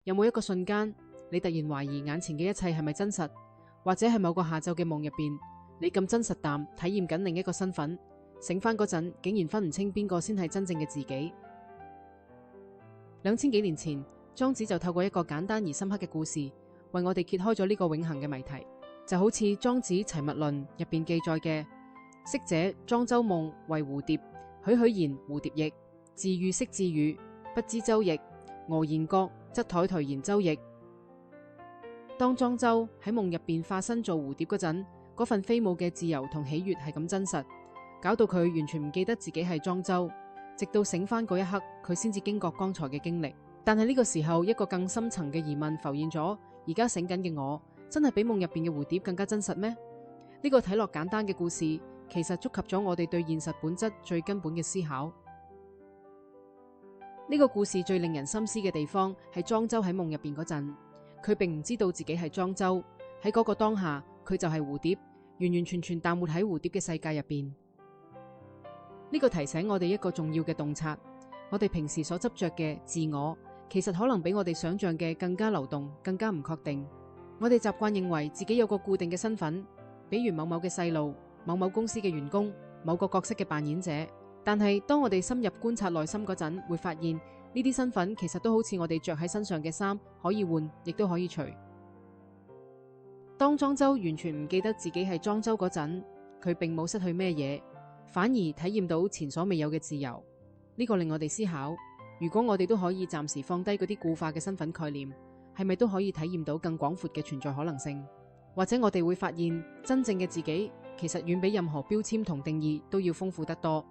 有冇一個瞬間，你突然懷疑眼前嘅一切係咪真實，或者係某個下晝嘅夢入邊，你咁真實淡體驗緊另一個身份，醒翻嗰陣竟然分唔清邊個先係真正嘅自己。2000幾年前，莊子就透過一個簡單而深刻嘅故事，為我哋揭開咗呢個永恆嘅謎題。就好似莊子齊物論入邊記載嘅：昔者莊周夢為蝴蝶，栩栩然蝴蝶翼，自喻昔自語，不知周易，俄然覺，則藹藹然周易。當莊周喺夢入邊化身做蝴蝶嗰陣，嗰份飛舞嘅自由同喜悅係咁真實，搞到佢完全唔記得自己係莊周，直到醒翻嗰一刻，佢先至驚覺剛才嘅經歷。但係呢個時候，一個更深層嘅疑問浮現咗：而家醒緊嘅我，真係比夢入邊嘅蝴蝶更加真實咩？呢個睇落簡單嘅故事，其實觸及咗我哋對現實本質最根本嘅思考。呢個故事最令人深思嘅地方係莊周喺夢入邊嗰陣，佢並唔知道自己係莊周，喺嗰個當下，佢就係蝴蝶，完完全全淡活喺蝴蝶嘅世界入邊。呢個提醒我哋一個重要嘅洞察：我哋平時所執着嘅自我，其實可能比我哋想象嘅更加流動，更加唔確定。我哋習慣認為自己有個固定嘅身份，比如某某嘅細路、某某公司嘅員工、某個角色嘅扮演者。但係當我哋深入觀察內心嗰陣，會發現呢啲身份其實都好似我哋着喺身上嘅衫，可以換，亦都可以除。當莊周完全唔記得自己係莊周嗰陣，佢並冇失去咩嘢，反而體驗到前所未有嘅自由。呢個令我哋思考：如果我哋都可以暫時放低嗰啲固化嘅身份概念，係咪都可以體驗到更廣闊嘅存在可能性？或者我哋會發現，真正嘅自己其實遠比任何標籤同定義都要豐富得多。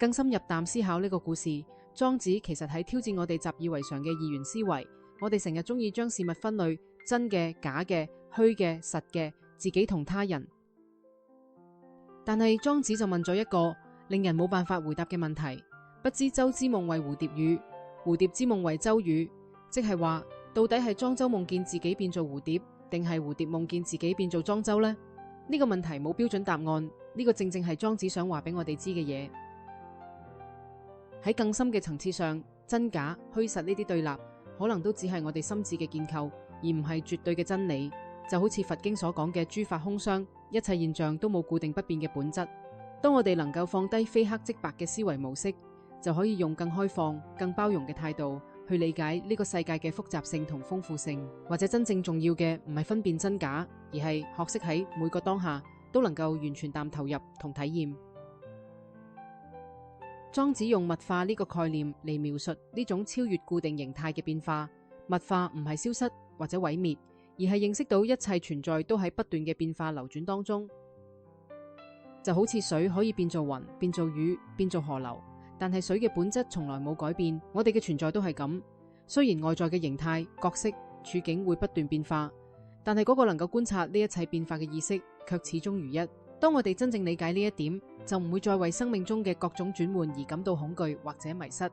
更深入淡思考呢個故事，莊子其實喺挑戰我哋習以為常嘅二元思維。我哋成日中意將事物分類：真嘅、假嘅、虛嘅、實嘅、自己同他人。但係莊子就問咗一個令人冇辦法回答嘅問題：不知周之夢為蝴蝶語，蝴蝶之夢為周語。即係話，到底係莊周夢見自己變做蝴蝶，定係蝴蝶夢見自己變做莊周呢？呢個問題冇標準答案，呢個正正係莊子想話俾我哋知嘅嘢。喺更深嘅層次上，真假、虛實呢啲對立，可能都只係我哋心智嘅建構，而唔係絕對嘅真理。就好似佛經所講嘅諸法空相，一切現象都冇固定不變嘅本質。當我哋能夠放低非黑即白嘅思維模式，就可以用更開放、更包容嘅態度去理解呢個世界嘅複雜性同豐富性。或者真正重要嘅唔係分辨真假，而係學識喺每個當下都能夠完全淡投入同體驗。莊子用物化呢個概念嚟描述呢種超越固定形態嘅變化。物化唔係消失或者毀滅，而係認識到一切存在都喺不斷嘅變化流轉當中。就好似水可以變做雲、變做雨、變做河流，但係水嘅本質從來冇改變。我哋嘅存在都係咁。雖然外在嘅形態、角色、處境會不斷變化，但係嗰個能夠觀察呢一切變化嘅意識卻始終如一。當我哋真正理解呢一點，就唔會再為生命中嘅各種轉換而感到恐懼或者迷失。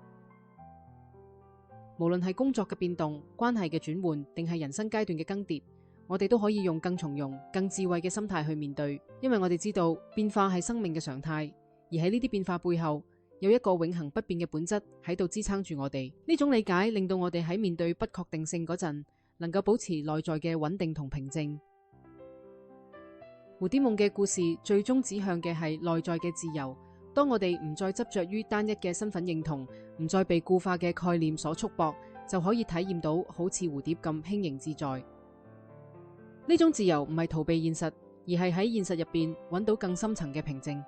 無論係工作嘅變動、關係嘅轉換，定係人生階段嘅更迭，我哋都可以用更從容、更智慧嘅心態去面對，因為我哋知道變化係生命嘅常態，而喺呢啲變化背後，有一個永恆不變嘅本質喺度支撐住我哋。呢種理解令到我哋喺面對不確定性嗰陣，能夠保持內在嘅穩定同平靜。蝴蝶夢嘅故事最終指向嘅係內在嘅自由。當我哋唔再執着於單一嘅身份認同，唔再被固化嘅概念所束縛，就可以體驗到好似蝴蝶咁輕盈自在。呢種自由唔係逃避現實，而係喺現實入邊揾到更深層嘅平靜。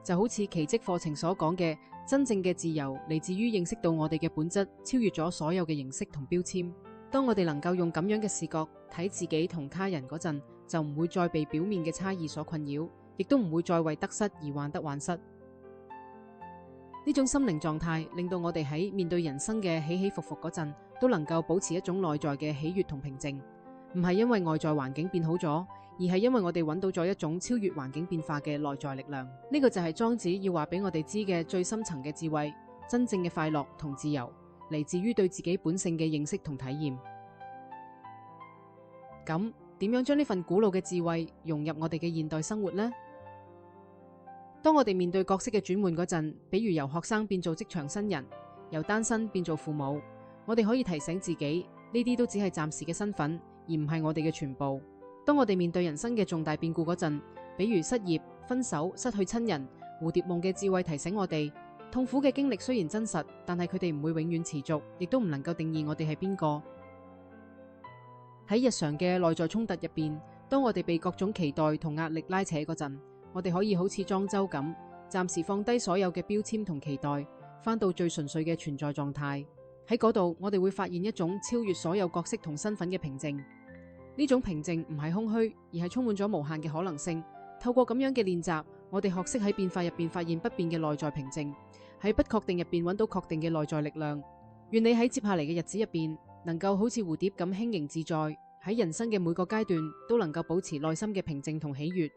就好似奇蹟課程所講嘅，真正嘅自由嚟自於認識到我哋嘅本質超越咗所有嘅形式同標籤。當我哋能夠用咁樣嘅視覺睇自己同他人嗰陣，就唔會再被表面嘅差異所困擾，亦都唔會再為得失而患得患失。呢種心靈狀態令到我哋喺面對人生嘅起起伏伏嗰陣，都能夠保持一種內在嘅喜悅同平靜。唔係因為外在環境變好咗，而係因為我哋揾到咗一種超越環境變化嘅內在力量。呢個就係莊子要話俾我哋知嘅最深層嘅智慧。真正嘅快樂同自由嚟自於對自己本性嘅認識同體驗。咁點樣將呢份古老嘅智慧融入我哋嘅現代生活呢？當我哋面對角色嘅轉換嗰陣，比如由學生變做職場新人，由單身變做父母，我哋可以提醒自己，呢啲都只係暫時嘅身份，而唔係我哋嘅全部。當我哋面對人生嘅重大變故嗰陣，比如失業、分手、失去親人，蝴蝶夢嘅智慧提醒我哋，痛苦嘅經歷雖然真實，但係佢哋唔會永遠持續，亦都唔能夠定義我哋係邊個。喺日常嘅內在衝突入邊，當我哋被各種期待同壓力拉扯嗰陣，我哋可以好似莊周咁，暫時放低所有嘅標籤同期待，返到最純粹嘅存在狀態。喺嗰度，我哋會發現一種超越所有角色同身份嘅平靜。呢種平靜唔係空虛，而係充滿咗無限嘅可能性。透過咁樣嘅練習，我哋學識喺變化入邊發現不變嘅內在平靜，喺不確定入邊揾到確定嘅內在力量。願你喺接下嚟嘅日子入邊，能夠好似蝴蝶咁輕盈自在，喺人生嘅每個階段都能夠保持內心嘅平靜同喜悅。